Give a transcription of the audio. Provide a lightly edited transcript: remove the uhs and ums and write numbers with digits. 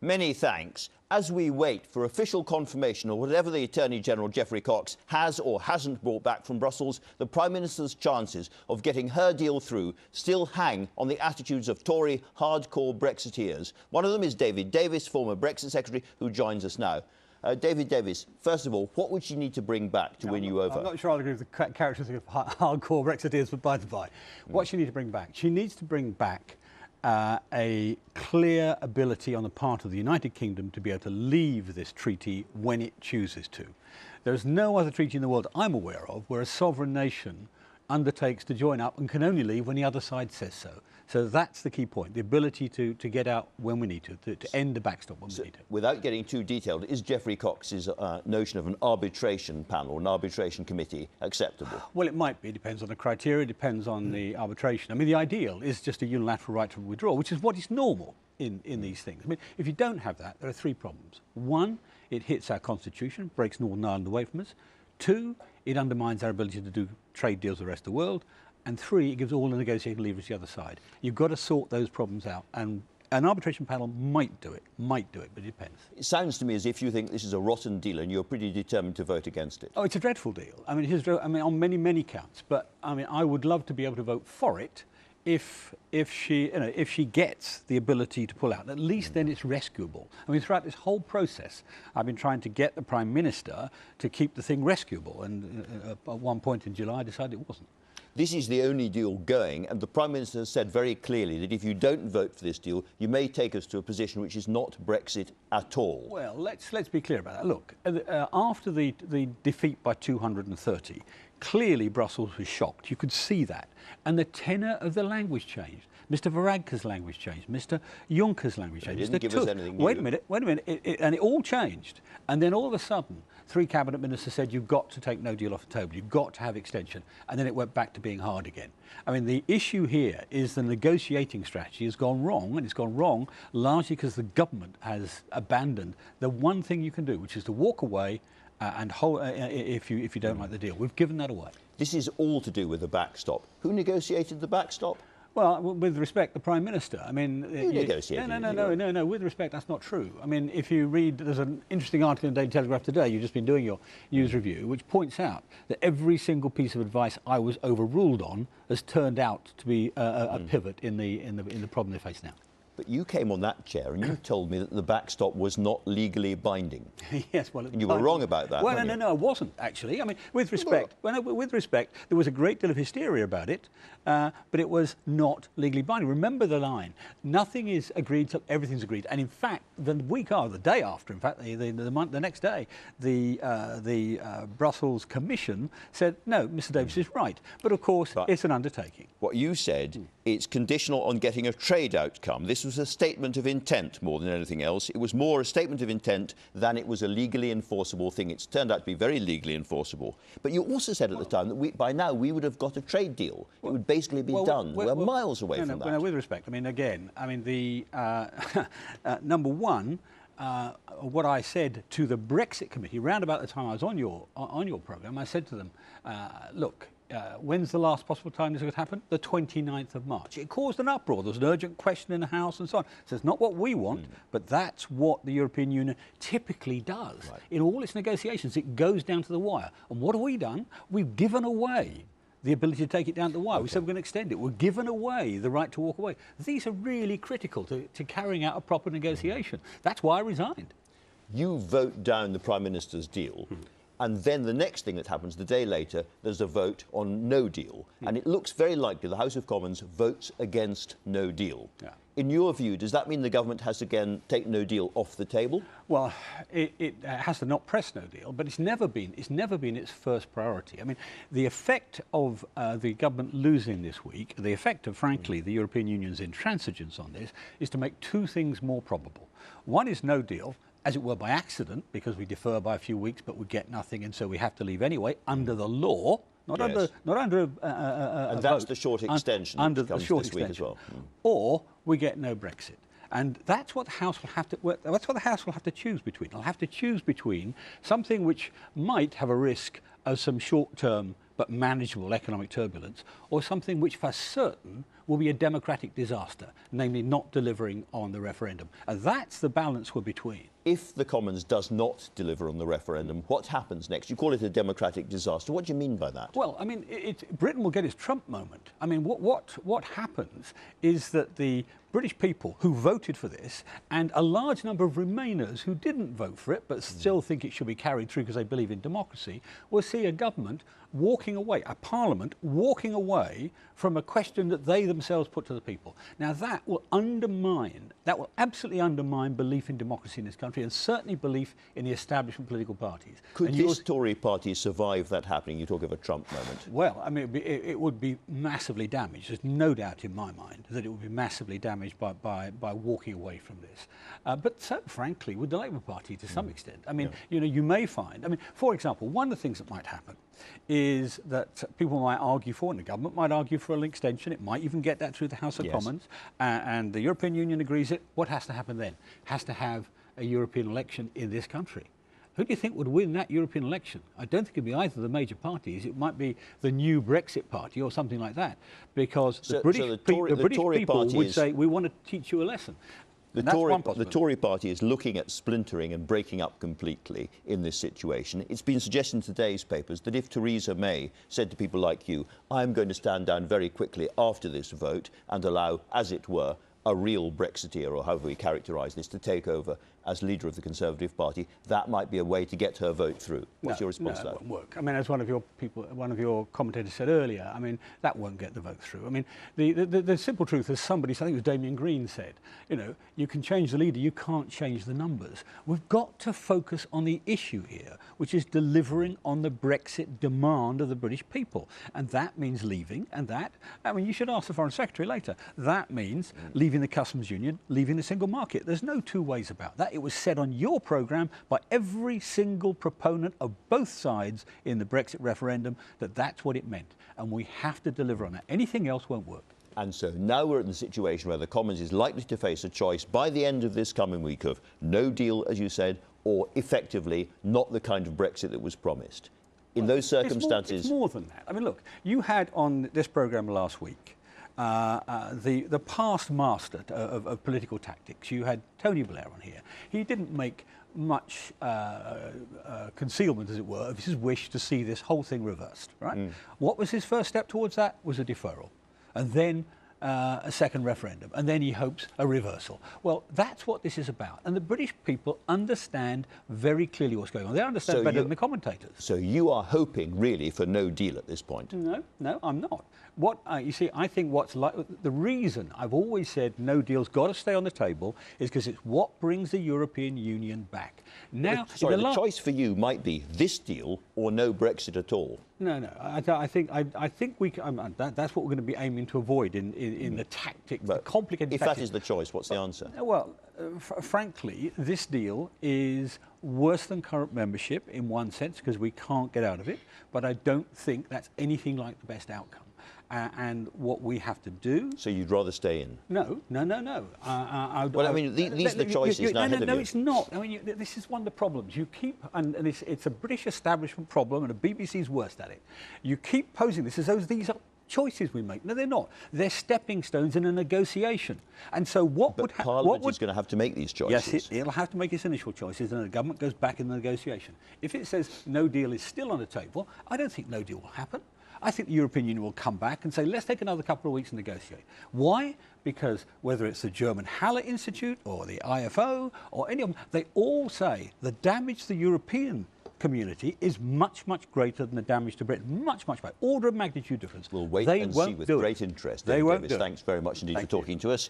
Many thanks. As we wait for official confirmation of whatever the Attorney-General Geoffrey Cox has or hasn't brought back from Brussels, the Prime Minister's chances of getting her deal through still hang on the attitudes of Tory hardcore Brexiteers. One of them is David Davis, former Brexit Secretary, who joins us now. David Davis, first of all, what would she need to bring back to win you over? I'm not sure I'll agree with the characteristic of hardcore Brexiteers, but by the by. What she needs to bring back? She needs to bring back a clear ability on the part of the United Kingdom to be able to leave this treaty when it chooses to. There's no other treaty in the world I'm aware of where a sovereign nation undertakes to join up and can only leave when the other side says so. So that's the key point, the ability to get out when we need to end the backstop when we need to. Without getting too detailed, is Geoffrey Cox's notion of an arbitration panel, an arbitration committee, acceptable? Well, it might be. It depends on the criteria, it depends on the arbitration. I mean, the ideal is just a unilateral right to withdraw, which is what is normal in these things. I mean, if you don't have that, there are three problems. One, it hits our constitution, breaks Northern Ireland away from us. Two, it undermines our ability to do trade deals with the rest of the world. And three, it gives all the negotiating leverage to the other side. You've got to sort those problems out. And an arbitration panel might do it, but it depends. It sounds to me as if you think this is a rotten deal and you're pretty determined to vote against it. Oh, it's a dreadful deal. I mean, on many, many counts. But, I mean, I would love to be able to vote for it if she gets the ability to pull out. At least then it's rescuable. I mean, throughout this whole process, I've been trying to get the Prime Minister to keep the thing rescuable. And at one point in July, I decided it wasn't. This is the only deal going, and the Prime Minister has said very clearly that if you don't vote for this deal, you may take us to a position which is not Brexit at all. Well, let's be clear about that. Look, after the defeat by 230, clearly Brussels was shocked. You could see that. And the tenor of the language changed. Mr Varadkar's language changed. Mr Juncker's language changed. They didn't give us anything new. Wait a minute. And it all changed. And then all of a sudden, three cabinet ministers said, you've got to take no deal off the table. You've got to have extension. And then it went back to being hard again. I mean, the issue here is the negotiating strategy has gone wrong, and it's gone wrong largely because the government has abandoned the one thing you can do, which is to walk away and hold, if you don't like the deal. We've given that away. This is all to do with the backstop. Who negotiated the backstop? Well, with respect, the Prime Minister. I mean, No. With respect, that's not true. I mean, if you read, there's an interesting article in the Daily Telegraph today. You've just been doing your news review, which points out that every single piece of advice I was overruled on has turned out to be a pivot in the problem they face now. But you came on that chair and you told me that the backstop was not legally binding. Yes, well, you were wrong about that. Well, no, I wasn't actually. I mean, with respect, there was a great deal of hysteria about it, but it was not legally binding. Remember the line: nothing is agreed till everything's agreed. And in fact, the day after, in fact, the next day, the Brussels Commission said, no, Mr Davis is right. But of course, it's an undertaking. What you said, it's conditional on getting a trade outcome. This was a statement of intent more than anything else. It was more a statement of intent than it was a legally enforceable thing. It's turned out to be very legally enforceable. But you also said at the time that by now we would have got a trade deal. It would basically be done. We're miles away from that. No, with respect, I mean, again, the number one, what I said to the Brexit committee, round about the time I was on your programme, I said to them, look, when's the last possible time this could happen? The 29th of March. It caused an uproar. There was an urgent question in the House and so on. So it's not what we want, but that's what the European Union typically does. Right. In all its negotiations, it goes down to the wire. And what have we done? We've given away the ability to take it down to the wire. Okay. We said we're going to extend it. We're giving away the right to walk away. These are really critical to carrying out a proper negotiation. That's why I resigned. You vote down the Prime Minister's deal. And then the next thing that happens, the day later, there's a vote on no deal. And it looks very likely the House of Commons votes against no deal. Yeah. In your view, does that mean the government has to again take no deal off the table? Well, it has to not press no deal, but it's never been its first priority. I mean, the effect of the government losing this week, the effect of, frankly, the European Union's intransigence on this, is to make two things more probable. One is no deal, as it were by accident, because we defer by a few weeks, but we get nothing, and so we have to leave anyway under the law, not under and that's vote, the short extension under the short this extension, week as well. Or we get no Brexit. And that's what the House will have to. That's what the House will have to choose between. It'll have to choose between something which might have a risk of some short-term but manageable economic turbulence, or something which for certain will be a democratic disaster, namely not delivering on the referendum. And that's the balance we're between. If the Commons does not deliver on the referendum, what happens next? You call it a democratic disaster. What do you mean by that? Well, I mean, Britain will get its Trump moment. I mean, what happens is that the British people who voted for this and a large number of Remainers who didn't vote for it but still think it should be carried through because they believe in democracy will see a government walking away, a parliament walking away from a question that they themselves put to the people. Now that will absolutely undermine belief in democracy in this country and certainly belief in the establishment political parties. Could this Tory party survive that happening? You talk of a Trump moment. Well, I mean, it would be massively damaged. There's no doubt in my mind that it would be massively damaged by walking away from this. But so, frankly, with the Labour Party to some extent. I mean, you know, you may find, I mean, for example, one of the things that might happen is that people might argue for, and the government might argue for an extension. It might even get that through the House of Commons, and the European Union agrees it. What has to happen then? Has to have a European election in this country. Who do you think would win that European election? I don't think it'd be either of the major parties. It might be the new Brexit party or something like that, because the British people would say, we want to teach you a lesson. The Tory party is looking at splintering and breaking up completely in this situation. It's been suggested in today's papers that if Theresa May said to people like you, I'm going to stand down very quickly after this vote and allow, as it were, a real Brexiteer, or however we characterise this, to take over as leader of the Conservative Party, that might be a way to get her vote through. What's your response to that? No, it won't work. I mean, as one of your commentators said earlier, I mean, that won't get the vote through. I mean, the simple truth, as somebody, I think it was Damien Green said, you know, you can change the leader, you can't change the numbers. We've got to focus on the issue here, which is delivering on the Brexit demand of the British people. And that means leaving, and that, I mean, you should ask the Foreign Secretary later, that means leaving the customs union, leaving the single market. There's no two ways about that. It was said on your programme by every single proponent of both sides in the Brexit referendum that that's what it meant. And we have to deliver on that. Anything else won't work. And so now we're in the situation where the Commons is likely to face a choice by the end of this coming week of no deal, as you said, or effectively not the kind of Brexit that was promised. In those circumstances... It's more than that. I mean, look, you had on this programme last week the past master of political tactics. You had Tony Blair on here. He didn't make much concealment, as it were, of his wish to see this whole thing reversed, right? What was his first step towards that? Was a deferral. And then a second referendum, and then he hopes a reversal. Well, that's what this is about. And the British people understand very clearly what's going on. They understand better than the commentators. So you are hoping, really, for no deal at this point? No, I'm not. You see, I think the reason I've always said no deal's got to stay on the table is because it's what brings the European Union back. Now, the choice for you might be this deal or no Brexit at all. No. I think that's what we're going to be aiming to avoid in the tactics, the complicated tactics. If that is the choice, what's the answer? Well, frankly, this deal is worse than current membership in one sense because we can't get out of it. But I don't think that's anything like the best outcome. And what we have to do... So you'd rather stay in? No. Well, I mean, these are the choices now ahead of you. No, it's not. I mean, this is one of the problems. You keep... And it's a British establishment problem, and the BBC's worst at it. You keep posing this as though these are choices we make. No, they're not. They're stepping stones in a negotiation. And so what would happen... Parliament is going to have to make these choices. Yes, it'll have to make its initial choices, and the government goes back in the negotiation. If it says no deal is still on the table, I don't think no deal will happen. I think the European Union will come back and say, let's take another couple of weeks and negotiate. Why? Because whether it's the German Halle Institute or the IFO or any of them, they all say the damage to the European community is much, much greater than the damage to Britain. Much, much greater. Order of magnitude difference. We'll wait and see with great interest. David Davis, thanks very much indeed for talking to us.